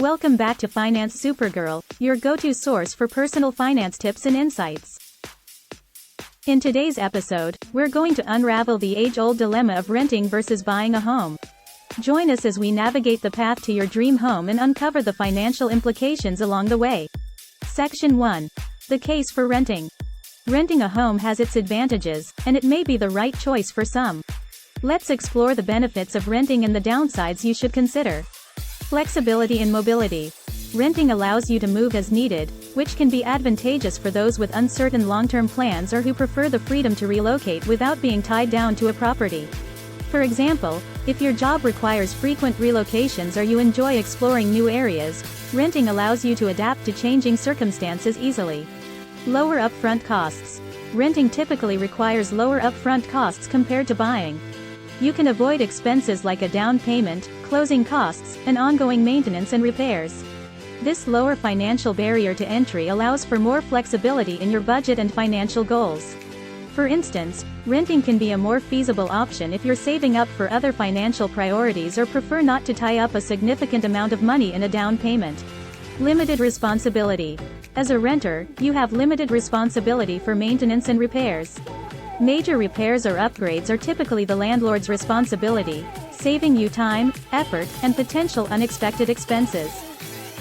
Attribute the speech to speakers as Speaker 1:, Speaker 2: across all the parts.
Speaker 1: Welcome back to Finance Supergirl, your go-to source for personal finance tips and insights. In today's episode, we're going to unravel the age-old dilemma of renting versus buying a home. Join us as we navigate the path to your dream home and uncover the financial implications along the way. Section 1. The case for renting. Renting a home has its advantages, and it may be the right choice for some. Let's explore the benefits of renting and the downsides you should consider. Flexibility and mobility. Renting allows you to move as needed, which can be advantageous for those with uncertain long-term plans or who prefer the freedom to relocate without being tied down to a property. For example, if your job requires frequent relocations or you enjoy exploring new areas, renting allows you to adapt to changing circumstances easily. Lower upfront costs. Renting typically requires lower upfront costs compared to buying. You can avoid expenses like a down payment, closing costs, and ongoing maintenance and repairs. This lower financial barrier to entry allows for more flexibility in your budget and financial goals. For instance, renting can be a more feasible option if you're saving up for other financial priorities or prefer not to tie up a significant amount of money in a down payment. Limited responsibility. As a renter, you have limited responsibility for maintenance and repairs. Major repairs or upgrades are typically the landlord's responsibility, saving you time, effort, and potential unexpected expenses.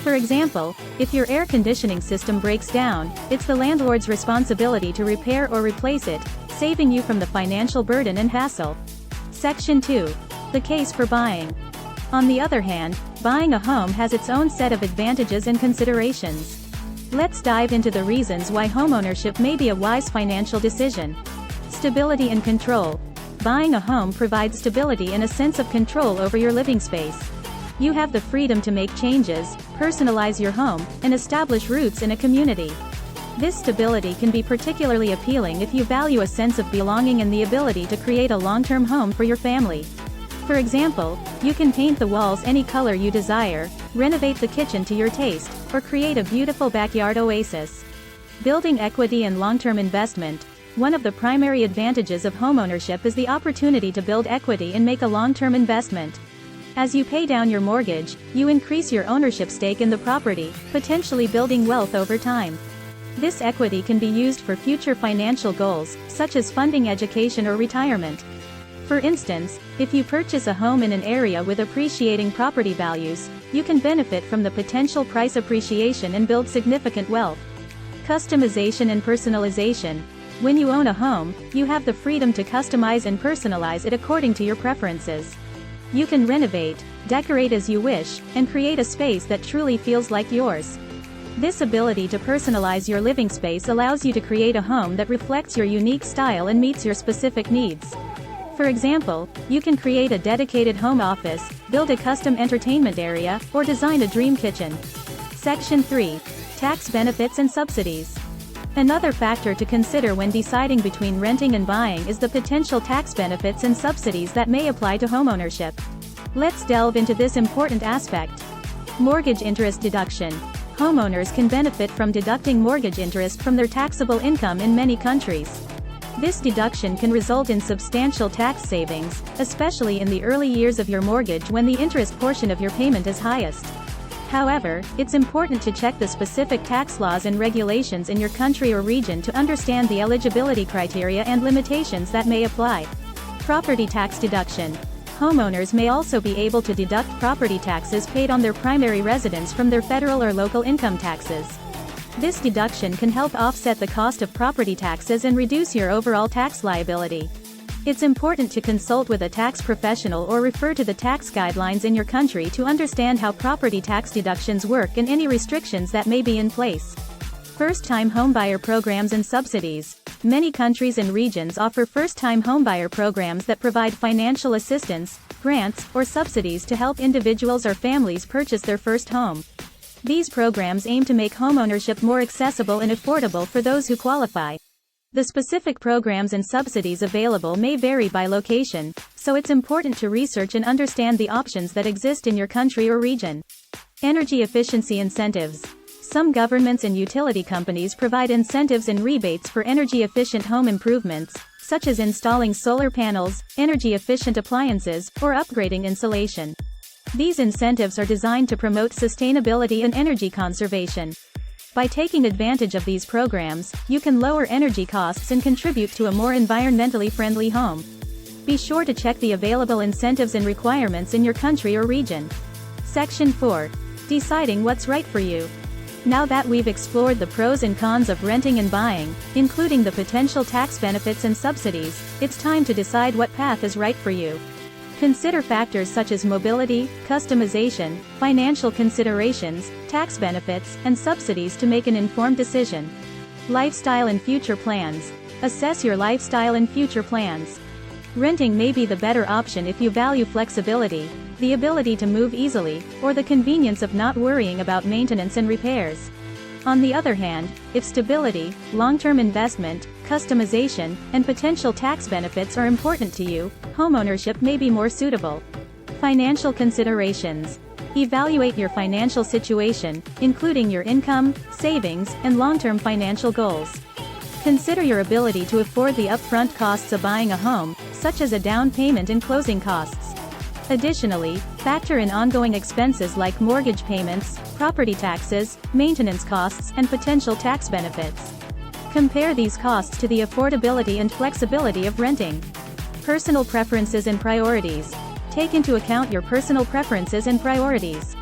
Speaker 1: For example, if your air conditioning system breaks down, it's the landlord's responsibility to repair or replace it, saving you from the financial burden and hassle. Section 2. The case for buying. On the other hand, buying a home has its own set of advantages and considerations. Let's dive into the reasons why homeownership may be a wise financial decision. Stability and control. Buying a home provides stability and a sense of control over your living space. You have the freedom to make changes, personalize your home, and establish roots in a community. This stability can be particularly appealing if you value a sense of belonging and the ability to create a long-term home for your family. For example, you can paint the walls any color you desire, renovate the kitchen to your taste, or create a beautiful backyard oasis. Building equity and long-term investment. One of the primary advantages of homeownership is the opportunity to build equity and make a long-term investment. As you pay down your mortgage, you increase your ownership stake in the property, potentially building wealth over time. This equity can be used for future financial goals, such as funding education or retirement. For instance, if you purchase a home in an area with appreciating property values, you can benefit from the potential price appreciation and build significant wealth. Customization and personalization. When you own a home, you have the freedom to customize and personalize it according to your preferences. You can renovate, decorate as you wish, and create a space that truly feels like yours. This ability to personalize your living space allows you to create a home that reflects your unique style and meets your specific needs. For example, you can create a dedicated home office, build a custom entertainment area, or design a dream kitchen. Section 3. Tax benefits and subsidies. Another factor to consider when deciding between renting and buying is the potential tax benefits and subsidies that may apply to homeownership. Let's delve into this important aspect. Mortgage interest deduction. Homeowners can benefit from deducting mortgage interest from their taxable income in many countries. This deduction can result in substantial tax savings, especially in the early years of your mortgage when the interest portion of your payment is highest. However, it's important to check the specific tax laws and regulations in your country or region to understand the eligibility criteria and limitations that may apply. Property tax deduction. Homeowners may also be able to deduct property taxes paid on their primary residence from their federal or local income taxes. This deduction can help offset the cost of property taxes and reduce your overall tax liability. It's important to consult with a tax professional or refer to the tax guidelines in your country to understand how property tax deductions work and any restrictions that may be in place. First-time homebuyer programs and subsidies. Many countries and regions offer first-time homebuyer programs that provide financial assistance, grants, or subsidies to help individuals or families purchase their first home. These programs aim to make homeownership more accessible and affordable for those who qualify. The specific programs and subsidies available may vary by location, so it's important to research and understand the options that exist in your country or region. Energy efficiency incentives. Some governments and utility companies provide incentives and rebates for energy-efficient home improvements, such as installing solar panels, energy-efficient appliances, or upgrading insulation. These incentives are designed to promote sustainability and energy conservation. By taking advantage of these programs, you can lower energy costs and contribute to a more environmentally friendly home. Be sure to check the available incentives and requirements in your country or region. Section 4. Deciding what's right for you. Now that we've explored the pros and cons of renting and buying, including the potential tax benefits and subsidies, it's time to decide what path is right for you. Consider factors such as mobility, customization, financial considerations, tax benefits, and subsidies to make an informed decision. Lifestyle and future plans. Assess your lifestyle and future plans. Renting may be the better option if you value flexibility, the ability to move easily, or the convenience of not worrying about maintenance and repairs. On the other hand, if stability, long-term investment, customization, and potential tax benefits are important to you, homeownership may be more suitable. Financial considerations. Evaluate your financial situation, including your income, savings, and long-term financial goals. Consider your ability to afford the upfront costs of buying a home, such as a down payment and closing costs. Additionally, factor in ongoing expenses like mortgage payments, property taxes, maintenance costs, and potential tax benefits. Compare these costs to the affordability and flexibility of renting. Personal preferences and priorities. Take into account your personal preferences and priorities.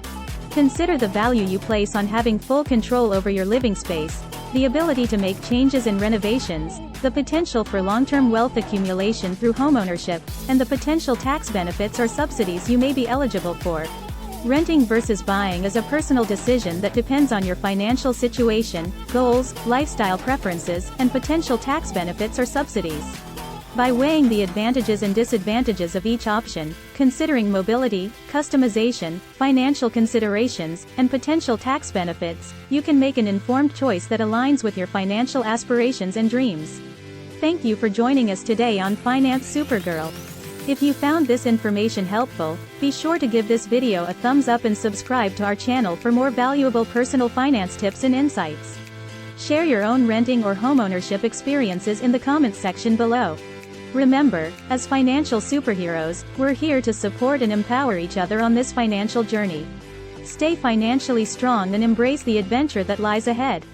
Speaker 1: Consider the value you place on having full control over your living space, the ability to make changes and renovations, the potential for long-term wealth accumulation through homeownership, and the potential tax benefits or subsidies you may be eligible for. Renting versus buying is a personal decision that depends on your financial situation, goals, lifestyle preferences, and potential tax benefits or subsidies. By weighing the advantages and disadvantages of each option, considering mobility, customization, financial considerations, and potential tax benefits, you can make an informed choice that aligns with your financial aspirations and dreams. Thank you for joining us today on Finance Supergirl. If you found this information helpful, be sure to give this video a thumbs up and subscribe to our channel for more valuable personal finance tips and insights. Share your own renting or homeownership experiences in the comments section below. Remember, as financial superheroes, we're here to support and empower each other on this financial journey. Stay financially strong and embrace the adventure that lies ahead.